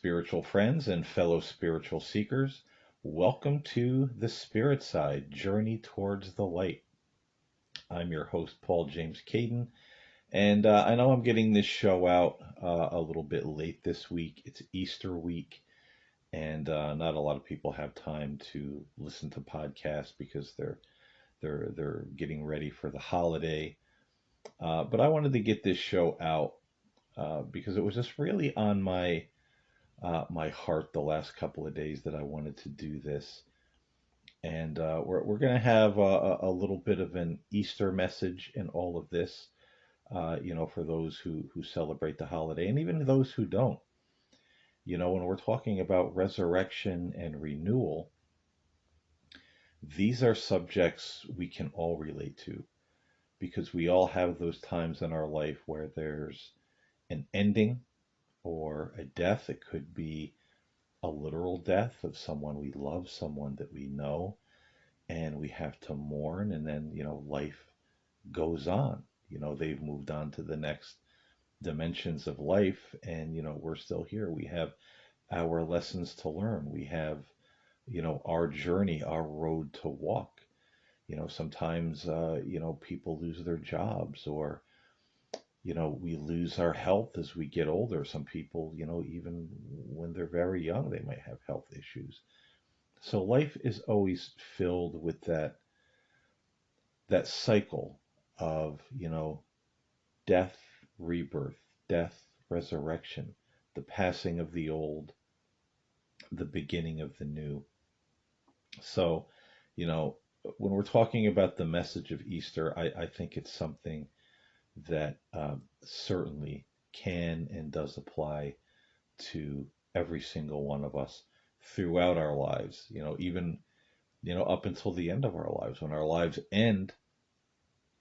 spiritual friends and fellow spiritual seekers. Welcome to the Spirit Side Journey Towards the Light. I'm your host, Paul James Caden, and I know I'm getting this show out a little bit late this week. It's Easter week, and not a lot of people have time to listen to podcasts because they're getting ready for the holiday. But I wanted to get this show out because it was just really on my heart the last couple of days that I wanted to do this. And we're going to have a little bit of an Easter message in all of this, for those who celebrate the holiday and even those who don't. When we're talking about resurrection and renewal, these are subjects we can all relate to because we all have those times in our life where there's an ending or a death. It could be a literal death of someone we love, someone that we know, and we have to mourn, and then, life goes on. They've moved on to the next dimensions of life, and, we're still here. We have our lessons to learn. We have, our journey, our road to walk. Sometimes, people lose their jobs or we lose our health as we get older. Some people, even when they're very young, they might have health issues. So life is always filled with that cycle of, death, rebirth, death, resurrection, the passing of the old, the beginning of the new. So, you know, when we're talking about the message of Easter, I think it's something that certainly can and does apply to every single one of us throughout our lives, even, up until the end of our lives. When our lives end,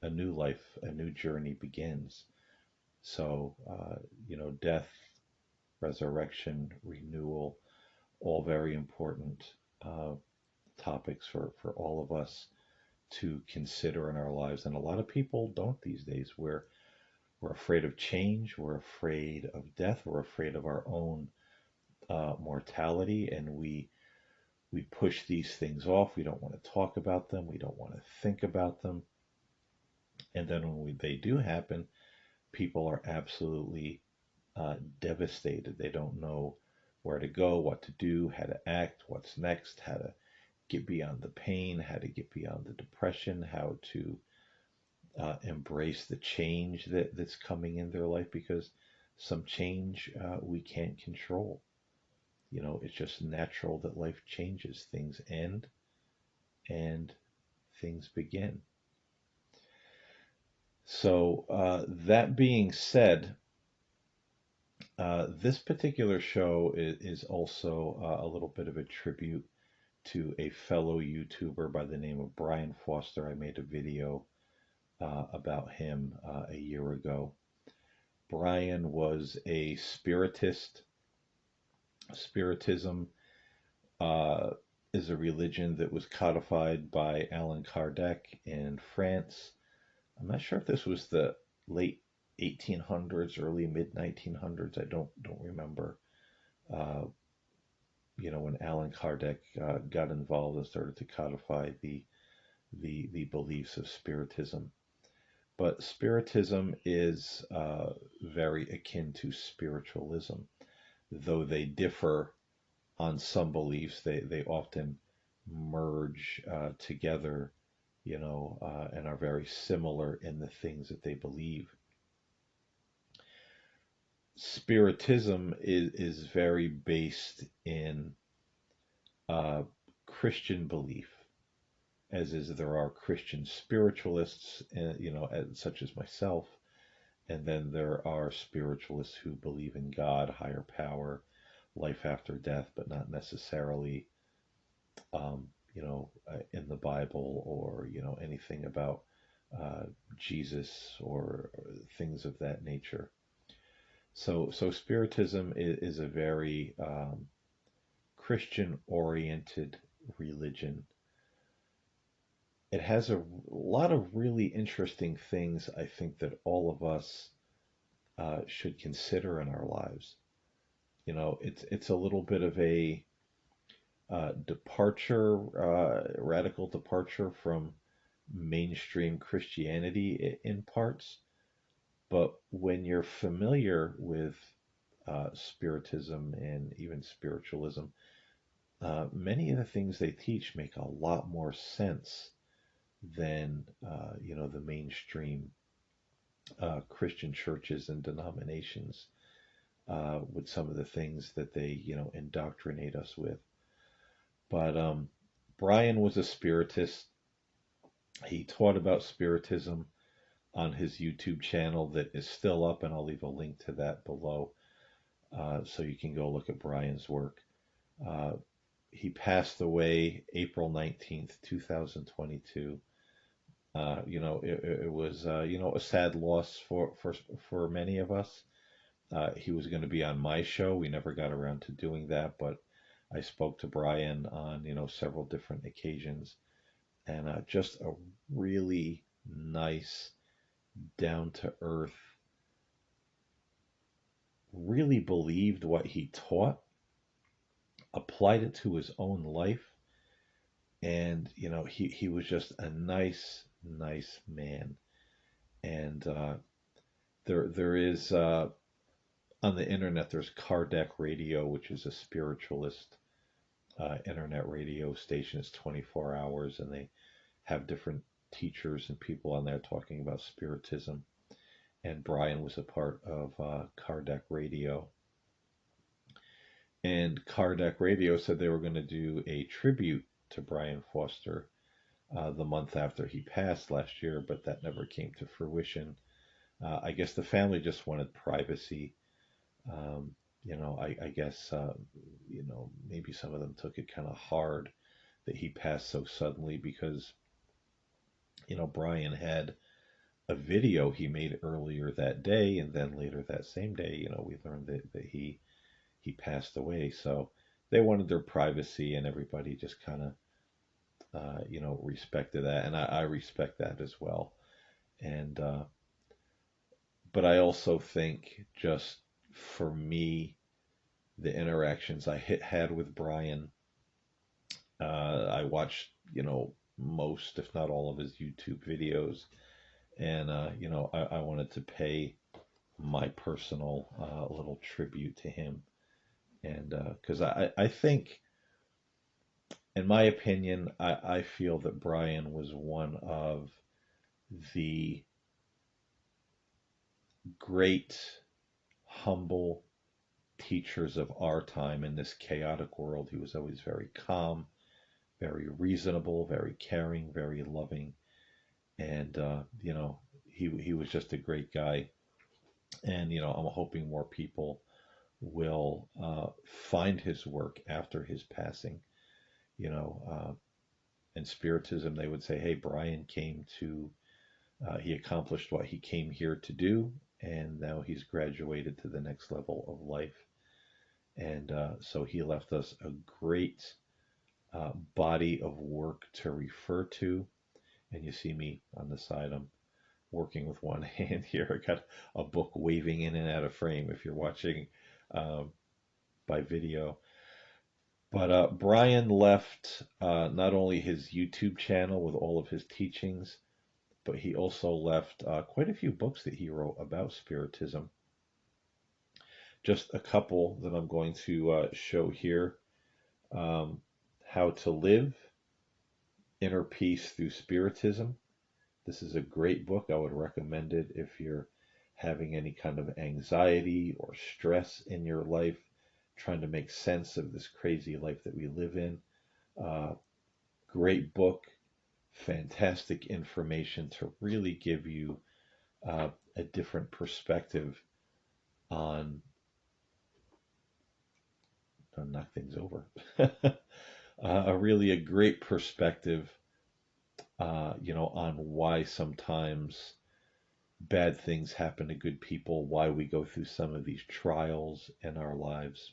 a new life, a new journey begins. So, death, resurrection, renewal, all very important uh, topics for all of us to consider in our lives. And a lot of people don't these days. We're afraid of change. We're afraid of death. We're afraid of our own mortality, and we push these things off. We don't want to talk about them. We don't want to think about them. And then when they do happen, people are absolutely devastated. They don't know where to go, what to do, how to act, what's next, how to get beyond the pain, how to get beyond the depression, how to embrace the change that's coming in their life, because some change we can't control. It's just natural that life changes. Things end and things begin. So, that being said, this particular show is also a little bit of a tribute to a fellow YouTuber by the name of Brian Foster. I made a video about him a year ago. Brian was a spiritist. Spiritism is a religion that was codified by Allan Kardec in France. I'm not sure if this was the late 1800s, early mid 1900s. I don't remember. Uh, when Allan Kardec got involved and started to codify the beliefs of Spiritism. But Spiritism is very akin to spiritualism, though they differ on some beliefs. They often merge together, and are very similar in the things that they believe. Spiritism is very based in Christian belief, as is there are Christian spiritualists, such as myself, and then there are spiritualists who believe in God, higher power, life after death, but not necessarily, in the Bible, or anything about Jesus, or things of that nature. So Spiritism is a very Christian-oriented religion. It has a lot of really interesting things, I think, that all of us should consider in our lives. it's a little bit of a departure, radical departure from mainstream Christianity in parts. But when you're familiar with Spiritism and even spiritualism, many of the things they teach make a lot more sense than the mainstream Christian churches and denominations with some of the things that they indoctrinate us with. But Brian was a spiritist. He taught about spiritism on his YouTube channel that is still up, and I'll leave a link to that below so you can go look at Brian's work. Uh, he passed away April 19th, 2022. It was a sad loss for many of us. He was going to be on my show. We never got around to doing that, but I spoke to Brian on several different occasions, and just a really nice, down to earth, really believed what he taught, applied it to his own life, and he was just a nice man. And there is on the internet there's Kardec Radio, which is a spiritualist internet radio station. It's 24 hours, and they have different teachers and people on there talking about spiritism. And Brian was a part of Kardec Radio. And Kardec Radio said they were going to do a tribute to Brian Foster the month after he passed last year, but that never came to fruition. I guess the family just wanted privacy. I guess, maybe some of them took it kind of hard that he passed so suddenly because, Brian had a video he made earlier that day, and then later that same day, we learned that he passed away. So they wanted their privacy, and everybody just kind of, respected that, and I respect that as well. And but I also think, just for me, the interactions I had with Brian, I watched, most, if not all, of his YouTube videos, and I wanted to pay my personal little tribute to him, and because I think, in my opinion, I feel that Brian was one of the great, humble teachers of our time in this chaotic world. He was always very calm, very reasonable, very caring, very loving, and he was just a great guy. And I'm hoping more people will find his work after his passing. You know, in Spiritism, they would say, "Hey, Brian came to, he accomplished what he came here to do, and now he's graduated to the next level of life." And so he left us a great body of work to refer to. And you see me on the side, I'm working with one hand here. I got a book waving in and out of frame if you're watching uh, by video. But Brian left not only his YouTube channel with all of his teachings, but he also left quite a few books that he wrote about Spiritism. Just a couple that I'm going to show here. Um, How to Live, Inner Peace Through Spiritism. This is a great book. I would recommend it if you're having any kind of anxiety or stress in your life, trying to make sense of this crazy life that we live in. Uh, Great book, fantastic information to really give you a different perspective on, don't knock things over, a great perspective, on why sometimes bad things happen to good people, why we go through some of these trials in our lives.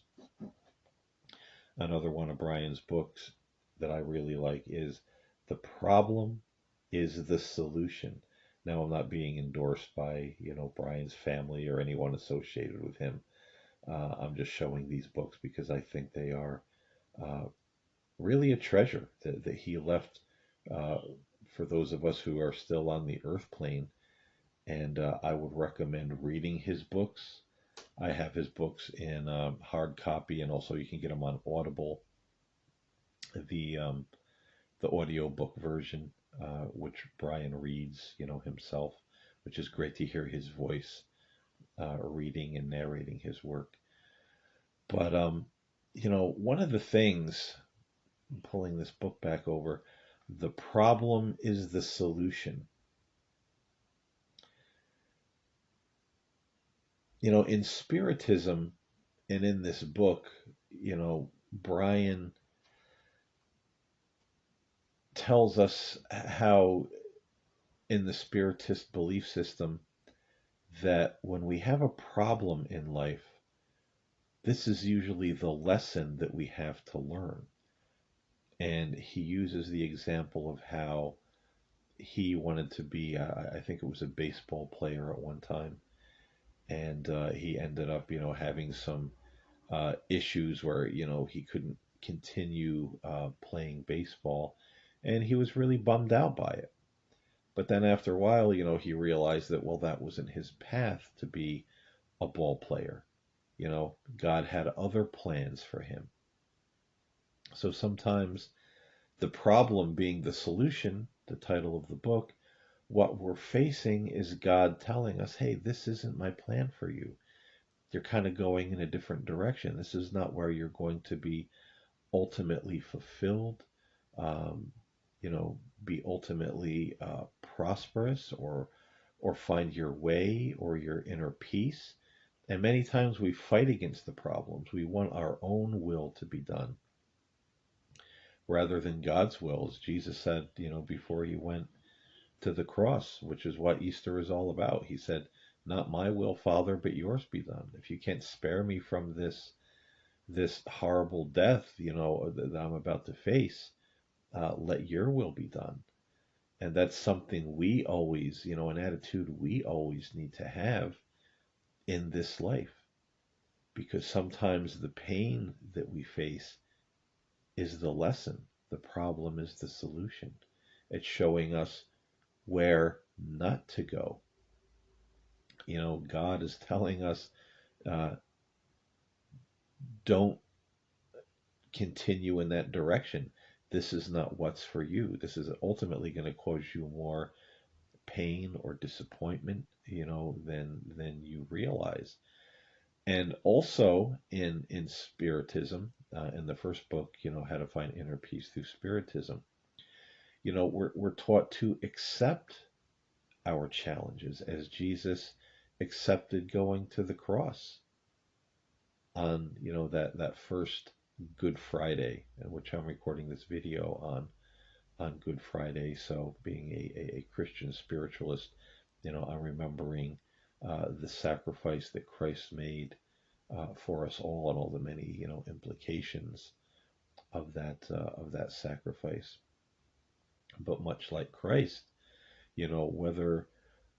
Another one of Brian's books that I really like is The Problem is the Solution. Now, I'm not being endorsed by, Brian's family or anyone associated with him. I'm just showing these books because I think they are uh, really a treasure that he left uh, for those of us who are still on the earth plane. And I would recommend reading his books. I have his books in hard copy, and also you can get them on Audible, the um, the audio book version, which Brian reads, himself, which is great to hear his voice reading and narrating his work. But one of the things, pulling this book back over, the problem is the solution. In Spiritism and in this book, Brian tells us how in the Spiritist belief system that when we have a problem in life, this is usually the lesson that we have to learn. And he uses the example of how he wanted to be, I think it was a baseball player at one time, and he ended up, having some issues where, he couldn't continue playing baseball, and he was really bummed out by it. But then after a while, he realized that, well, that wasn't his path to be a ball player. God had other plans for him. So sometimes the problem being the solution, the title of the book, what we're facing is God telling us, hey, this isn't my plan for you. You're kind of going in a different direction. This is not where you're going to be ultimately fulfilled, um, be ultimately prosperous or find your way or your inner peace. And many times we fight against the problems. We want our own will to be done rather than God's will, as Jesus said, before he went to the cross, which is what Easter is all about. He said, "Not my will, Father, but yours be done. If you can't spare me from this horrible death, that I'm about to face, let your will be done." And that's something we always, an attitude we always need to have in this life, because sometimes the pain that we face is the lesson. The problem is the solution. It's showing us where not to go. God is telling us, uh, don't continue in that direction. This is not what's for you. This is ultimately going to cause you more pain or disappointment, than you realize. And also in Spiritism, in the first book, How to Find Inner Peace Through Spiritism, we're taught to accept our challenges as Jesus accepted going to the cross on, that first Good Friday, which I'm recording this video on Good Friday. So being a Christian spiritualist, I'm remembering the sacrifice that Christ made for us all and all the many, implications of that sacrifice. But much like Christ, whether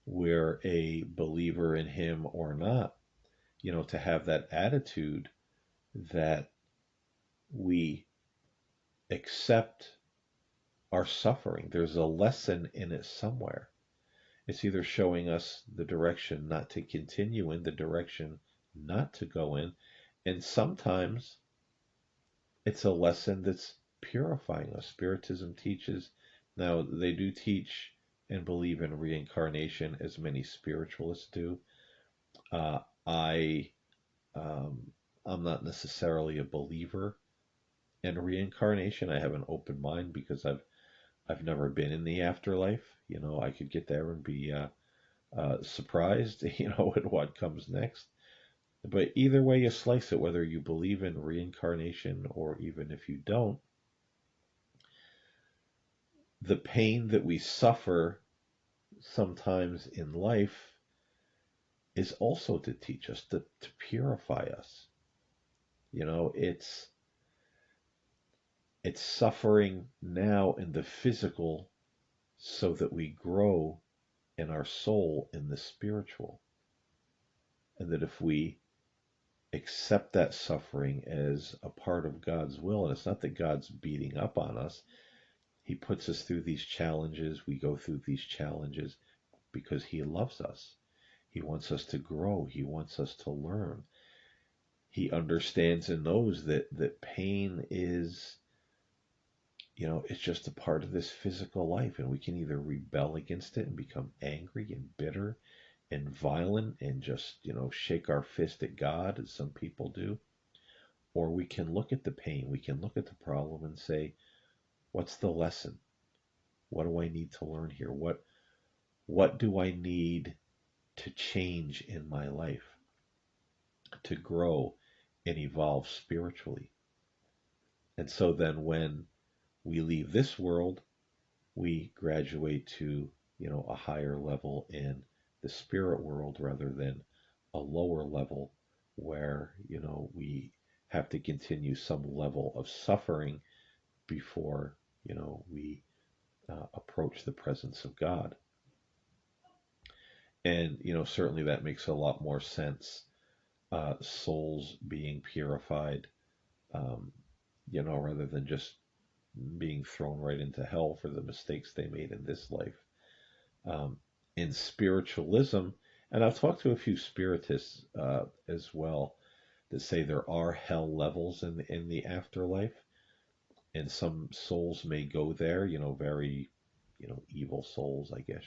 we're a believer in him or not, to have that attitude that we accept our suffering. There's a lesson in it somewhere. It's either showing us the direction not to continue in, the direction not to go in, and sometimes it's a lesson that's purifying us. Spiritism teaches, now they do teach and believe in reincarnation as many spiritualists do. Uh, I I'm not necessarily a believer in reincarnation. I have an open mind because I've never been in the afterlife. I could get there and be surprised, at what comes next. But either way you slice it, whether you believe in reincarnation or even if you don't, the pain that we suffer sometimes in life is also to teach us, to purify us. It's suffering now in the physical so that we grow in our soul in the spiritual. And that if we accept that suffering as a part of God's will. And it's not that God's beating up on us. He puts us through these challenges. We go through these challenges because He loves us. He wants us to grow. He wants us to learn. He understands and knows that pain is, it's just a part of this physical life. And we can either rebel against it and become angry and bitter and violent and just, shake our fist at God, as some people do. Or we can look at the pain, we can look at the problem and say, what's the lesson? What do I need to learn here? What do I need to change in my life to grow and evolve spiritually? And so then when we leave this world, we graduate to, a higher level in the spirit world rather than a lower level where, we have to continue some level of suffering before, we approach the presence of God. And, certainly that makes a lot more sense. Souls being purified, um, rather than just being thrown right into hell for the mistakes they made in this life. Um, in spiritualism, and I've talked to a few spiritists as well that say there are hell levels in the afterlife, and some souls may go there. Very, evil souls, I guess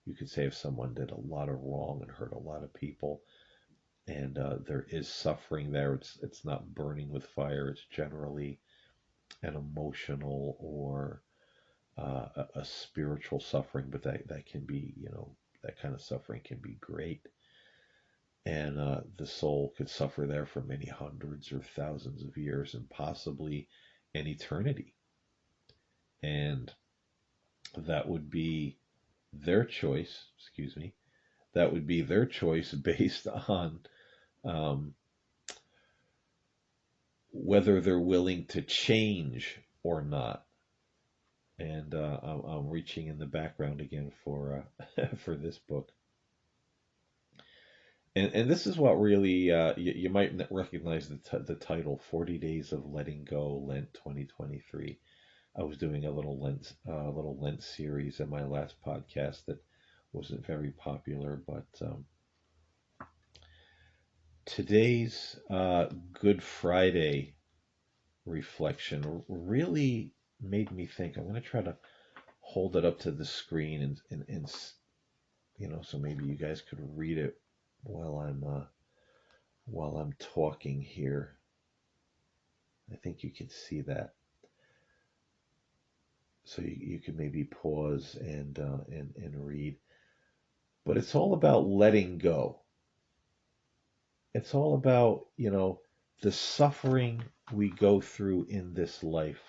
you could say, if someone did a lot of wrong and hurt a lot of people, and there is suffering there. It's not burning with fire. It's generally an emotional or a spiritual suffering, but that can be, that kind of suffering can be great. And the soul could suffer there for many hundreds or thousands of years and possibly an eternity. And that would be their choice, excuse me, that would be their choice based on um, whether they're willing to change or not. And I'm reaching in the background again for for this book. And this is what really you might recognize the title, 40 Days of Letting Go, Lent 2023. I was doing a little Lent series in my last podcast that wasn't very popular, but today's Good Friday reflection really made me think. I'm going to try to hold it up to the screen and so maybe you guys could read it while I'm talking here. I think you can see that. So you can maybe pause and read. But it's all about letting go. It's all about, the suffering we go through in this life.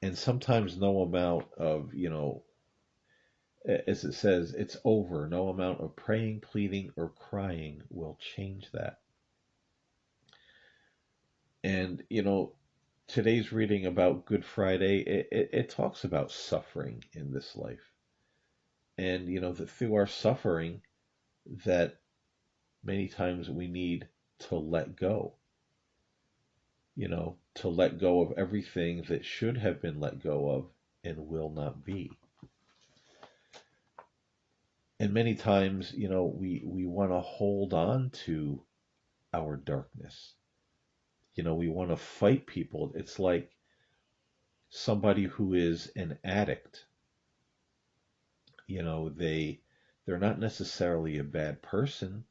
And sometimes no amount of, as it says, it's over. No amount of praying, pleading, or crying will change that. And, today's reading about Good Friday, it talks about suffering in this life. And, that through our suffering, that many times we need to let go, to let go of everything that should have been let go of and will not be. And many times, we want to hold on to our darkness. We want to fight people. It's like somebody who is an addict. They're not necessarily a bad person,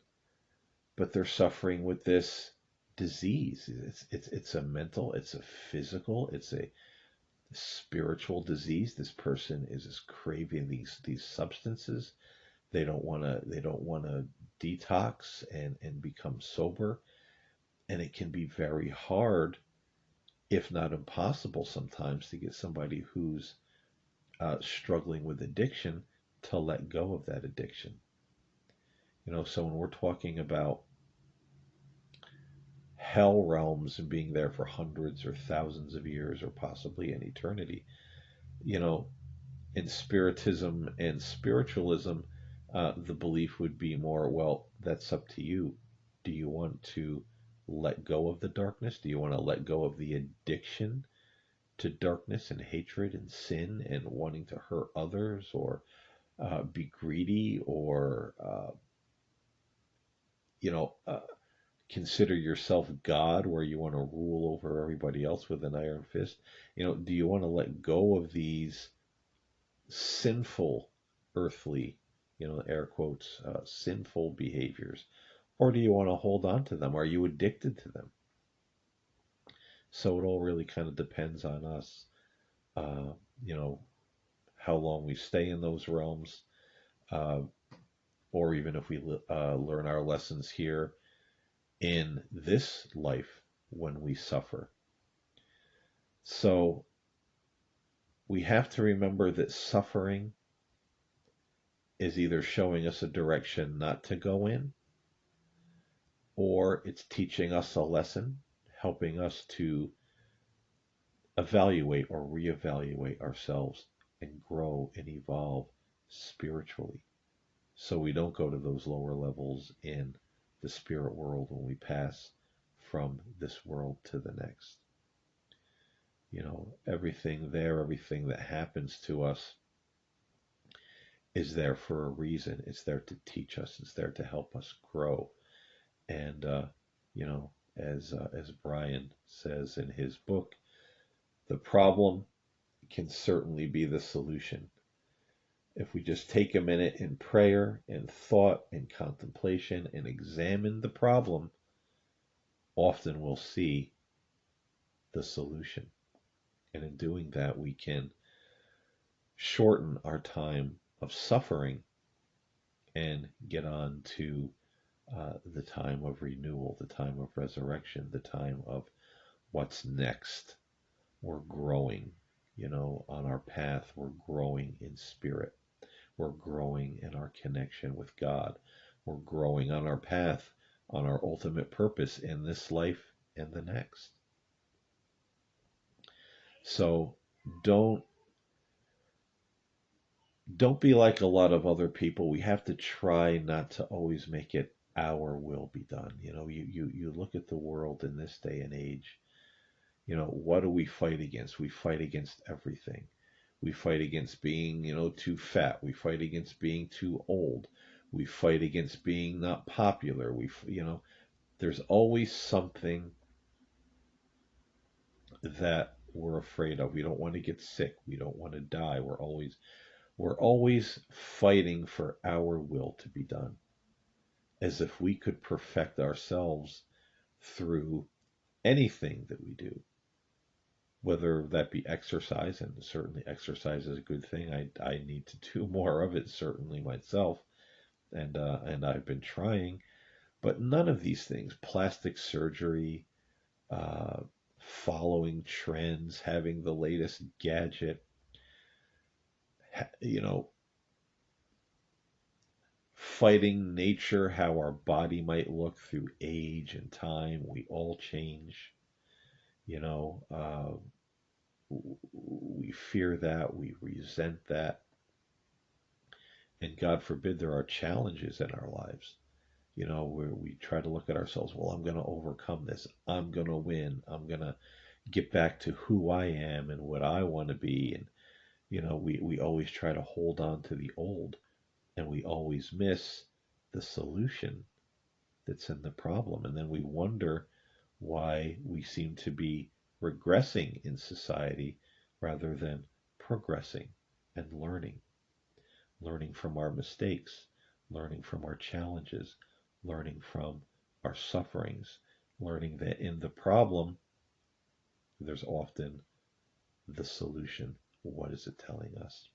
but they're suffering with this disease. It's a mental, it's a physical, it's a spiritual disease. This person is craving these substances. They don't want to detox and become sober, and it can be very hard, if not impossible sometimes, to get somebody who's struggling with addiction to let go of that addiction. So when we're talking about hell realms and being there for hundreds or thousands of years or possibly an eternity, you know, in Spiritism and spiritualism, The belief would be more, well, that's up to you. Do you want to let go of the darkness? Do you want to let go of the addiction to darkness and hatred and sin and wanting to hurt others, or be greedy, or you know, consider yourself God, where you want to rule over everybody else with an iron fist? Do you want to let go of these sinful, earthly, air quotes, sinful behaviors, or do you want to hold on to them? Are you addicted to them? So it all really kind of depends on us. Uh, you know, how long we stay in those realms, uh, or even if we learn our lessons here in this life when we suffer. So we have to remember that suffering is either showing us a direction not to go in, or it's teaching us a lesson, helping us to evaluate or reevaluate ourselves and grow and evolve spiritually, so we don't go to those lower levels in the spirit world when we pass from this world to the next. Everything there, everything that happens to us is there for a reason. It's there to teach us. It's there to help us grow. And you know, as Brian says in his book, the problem can certainly be the solution. If we just take a minute in prayer and thought and contemplation and examine the problem, often we'll see the solution. And in doing that, we can shorten our time of suffering and get on to the time of renewal, the time of resurrection, the time of what's next. We're growing, on our path. We're growing in spirit. We're growing in our connection with God. We're growing on our path, on our ultimate purpose in this life and the next. So don't don't be like a lot of other people. We have to try not to always make it our will be done. You look at the world in this day and age. What do we fight against? We fight against everything. We fight against being, too fat. We fight against being too old. We fight against being not popular. There's always something that we're afraid of. We don't want to get sick. We don't want to die. We're always fighting for our will to be done, as if we could perfect ourselves through anything that we do, whether that be exercise, and certainly exercise is a good thing. I need to do more of it, certainly myself, and I've been trying, but none of these things, plastic surgery, uh, following trends, having the latest gadget, you know, fighting nature, how our body might look through age and time. We all change, you know. We fear that, we resent that, and God forbid there are challenges in our lives. Where we try to look at ourselves, well, I'm going to overcome this. I'm going to win. I'm going to get back to who I am and what I want to be. And, we always try to hold on to the old, and we always miss the solution that's in the problem. And then we wonder why we seem to be regressing in society rather than progressing and learning from our mistakes, learning from our challenges, learning from our sufferings, learning that in the problem, there's often the solution. What is it telling us?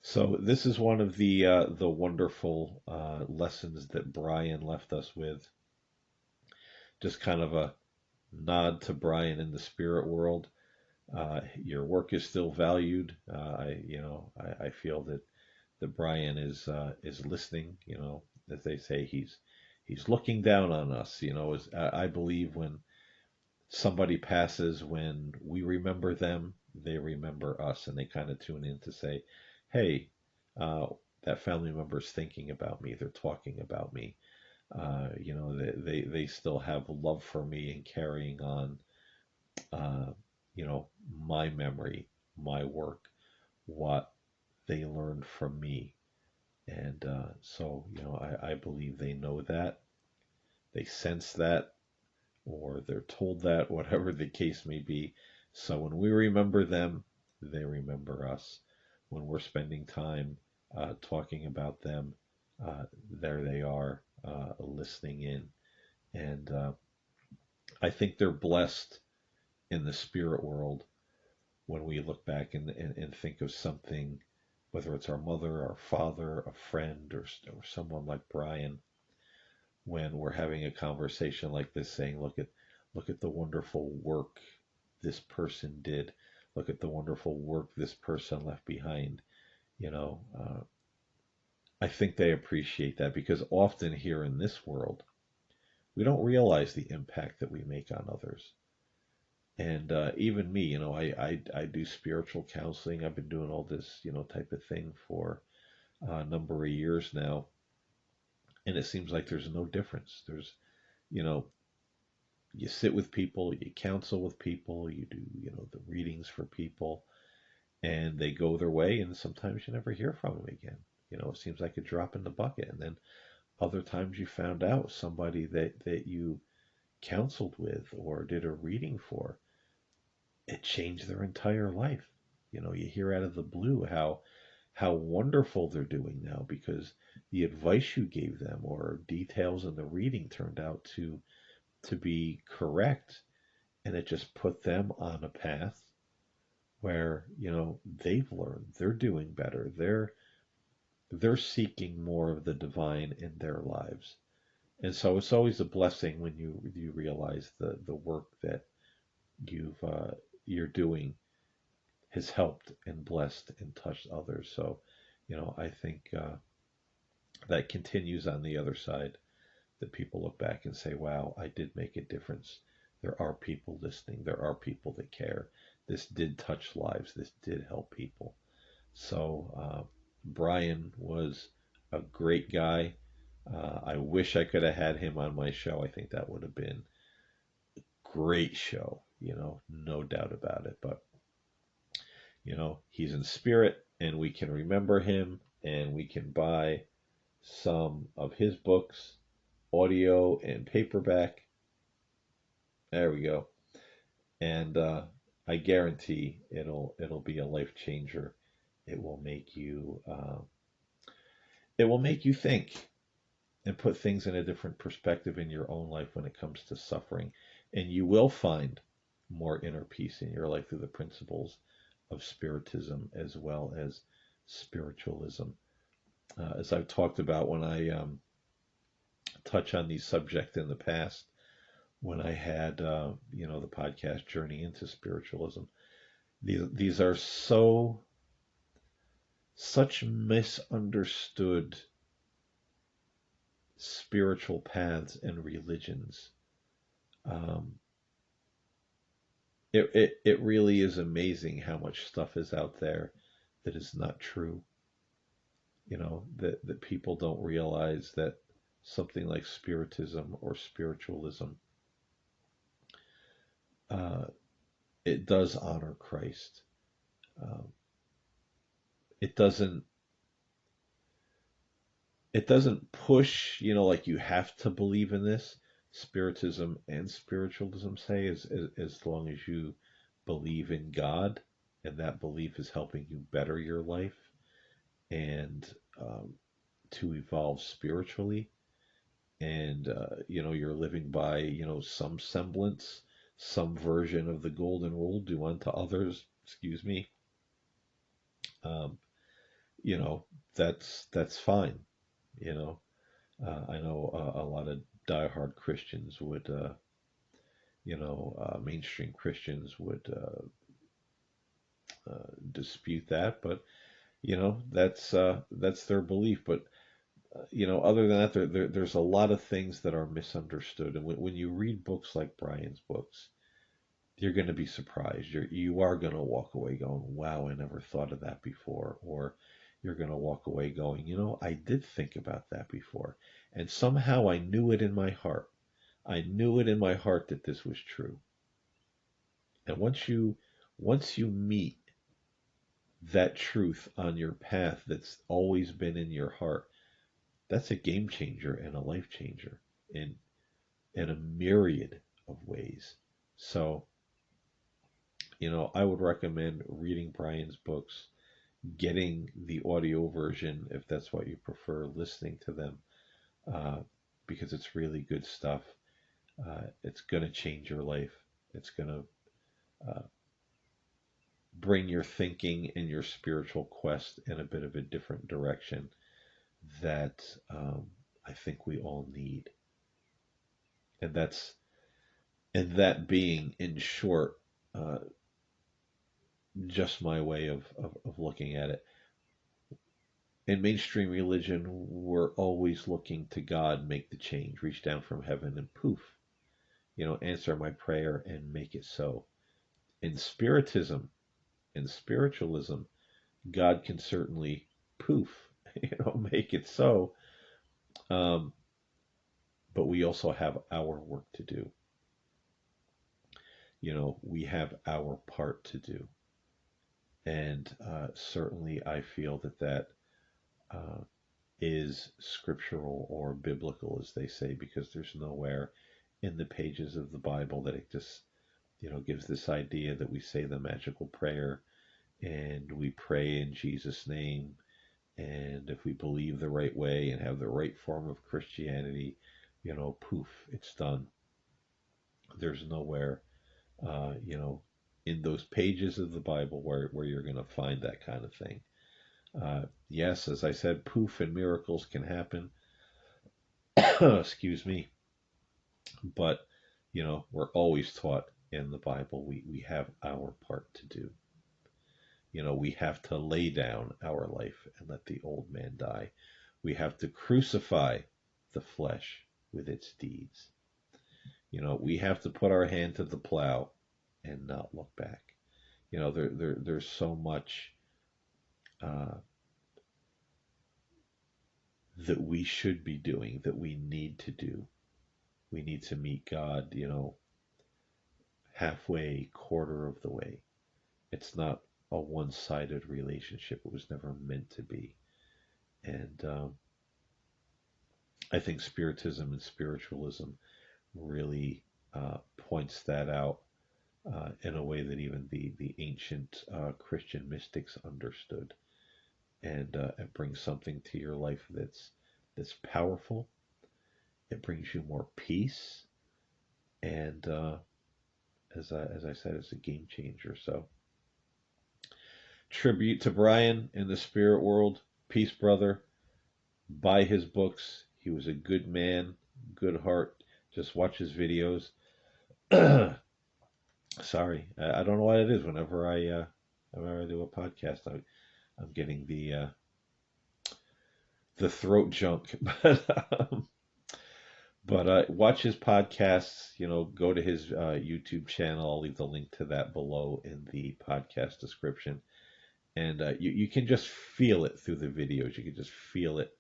So this is one of the wonderful lessons that Brian left us with. Just kind of a nod to Brian in the spirit world. Your work is still valued. I feel that Brian is listening. As they say, he's looking down on us. As I believe when somebody passes, when we remember them, they remember us, and they kind of tune in to say, "Hey, uh, that family member is thinking about me. They're talking about me. They still have love for me and carrying on, uh, my memory, my work, what they learned from me. And I believe they know that, they sense that, or they're told that, whatever the case may be. So when we remember them, they remember us. When we're spending time talking about them, there they are, listening in. And I think they're blessed in the spirit world when we look back and think of something, whether it's our mother, our father, a friend, or someone like Brian, when we're having a conversation like this, saying, look at the wonderful work this person did. Look at the wonderful work this person left behind. You know, I think they appreciate that because often here in this world, we don't realize the impact that we make on others. And even me, I do spiritual counseling. I've been doing all this, type of thing for a number of years now. And it seems like there's no difference. You know, you sit with people, you counsel with people, you do, the readings for people, and they go their way, and sometimes you never hear from them again. It seems like a drop in the bucket. And then other times you found out somebody that you counseled with or did a reading for, it changed their entire life. You hear out of the blue how wonderful they're doing now because the advice you gave them or details in the reading turned out to be correct, and it just put them on a path where they've learned, they're doing better, they're seeking more of the divine in their lives. And so it's always a blessing when you realize the work that you're doing has helped and blessed and touched others. So I think that continues on the other side, that people look back and say, wow, I did make a difference. There are people listening. There are people that care. This did touch lives. This did help people. So Brian was a great guy. I wish I could have had him on my show. I think that would have been a great show, no doubt about it. But, he's in spirit and we can remember him and we can buy some of his books, audio and paperback. There we go. And I guarantee it'll be a life changer. It will make you think and put things in a different perspective in your own life when it comes to suffering, and you will find more inner peace in your life through the principles of spiritism as well as spiritualism. As I've talked about when I touch on these subjects in the past, when I had the podcast Journey into Spiritualism. These are such misunderstood spiritual paths and religions. Um, it really is amazing how much stuff is out there that is not true. That people don't realize that something like spiritism or spiritualism, uh, it does honor Christ. Um, it doesn't it doesn't push, like you have to believe in this. Spiritism and spiritualism say as long as you believe in God and that belief is helping you better your life and to evolve spiritually, and you're living by some semblance, some version of the golden rule: do unto others, excuse me. Um, you know that's fine. You know, I know a lot of diehard Christians would, mainstream Christians would dispute that, but that's their belief. But other than that, there's a lot of things that are misunderstood. And when you read books like Brian's books, you're going to be surprised. You are going to walk away going, "Wow, I never thought of that before," or you're going to walk away going, I did think about that before. And somehow I knew it in my heart. I knew it in my heart that this was true. And once you meet that truth on your path that's always been in your heart, that's a game changer and a life changer in a myriad of ways. So, I would recommend reading Brian's books, getting the audio version if that's what you prefer, listening to them, uh, because it's really good stuff. It's going to change your life. It's going to uh, bring your thinking and your spiritual quest in a bit of a different direction that I think we all need. And that being, in short, uh, just my way of looking at it. In mainstream religion, we're always looking to God, make the change, reach down from heaven, and poof, answer my prayer and make it so. In Spiritism, in spiritualism, God can certainly poof, make it so. Um, but we also have our work to do. We have our part to do. And certainly I feel that uh, is scriptural or biblical, as they say, because there's nowhere in the pages of the Bible that it just, gives this idea that we say the magical prayer and we pray in Jesus' name. And if we believe the right way and have the right form of Christianity, poof, it's done. There's nowhere, in those pages of the Bible where you're going to find that kind of thing. Yes, as I said, poof and miracles can happen. Excuse me. But, we're always taught in the Bible we have our part to do. We have to lay down our life and let the old man die. We have to crucify the flesh with its deeds. We have to put our hand to the plow and not look back. There's so much uh, that we should be doing, that we need to do. We need to meet God, halfway, quarter of the way. It's not a one-sided relationship. It was never meant to be. And I think Spiritism and spiritualism really points that out in a way that even the ancient Christian mystics understood. And it brings something to your life that's powerful. It brings you more peace, and as I said, it's a game changer. So, tribute to Brian in the spirit world. Peace, brother. Buy his books. He was a good man, good heart. Just watch his videos. Sorry, I don't know what it is. Whenever I do a podcast, I'm getting the throat junk. But watch his podcasts. Go to his YouTube channel. I'll leave the link to that below in the podcast description. And you can just feel it through the videos. You can just feel it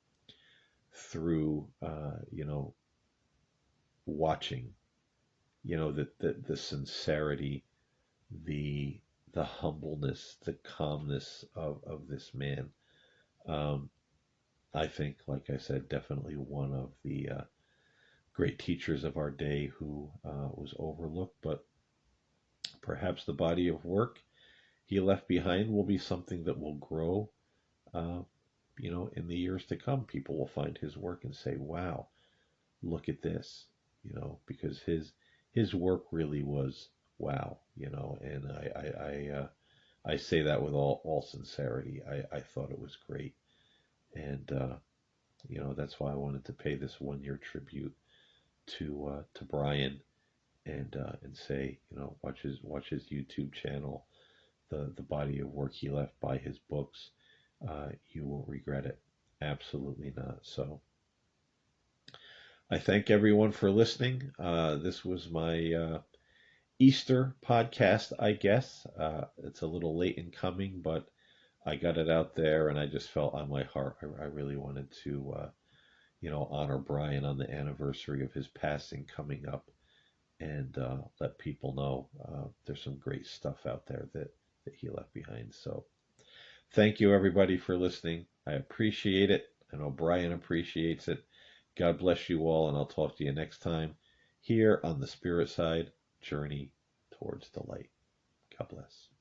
through watching. The sincerity, the humbleness, the calmness of this man. Um, I think, like I said, definitely one of the great teachers of our day who was overlooked, but perhaps the body of work he left behind will be something that will grow, uh, in the years to come. People will find his work and say, wow, look at this, because his work really was wow, and I say that with all sincerity. I thought it was great. And, that's why I wanted to pay this 1 year tribute to Brian and say, watch his YouTube channel, the body of work he left by his books. You won't regret it. Absolutely not. So I thank everyone for listening. This was my Easter podcast, I guess. It's a little late in coming, but I got it out there, and I just felt on my heart I really wanted to, honor Brian on the anniversary of his passing coming up, and let people know there's some great stuff out there that he left behind. So thank you everybody for listening. I appreciate it. I know Brian appreciates it. God bless you all, and I'll talk to you next time here on the Spirit Side Journey Towards the Light. God bless.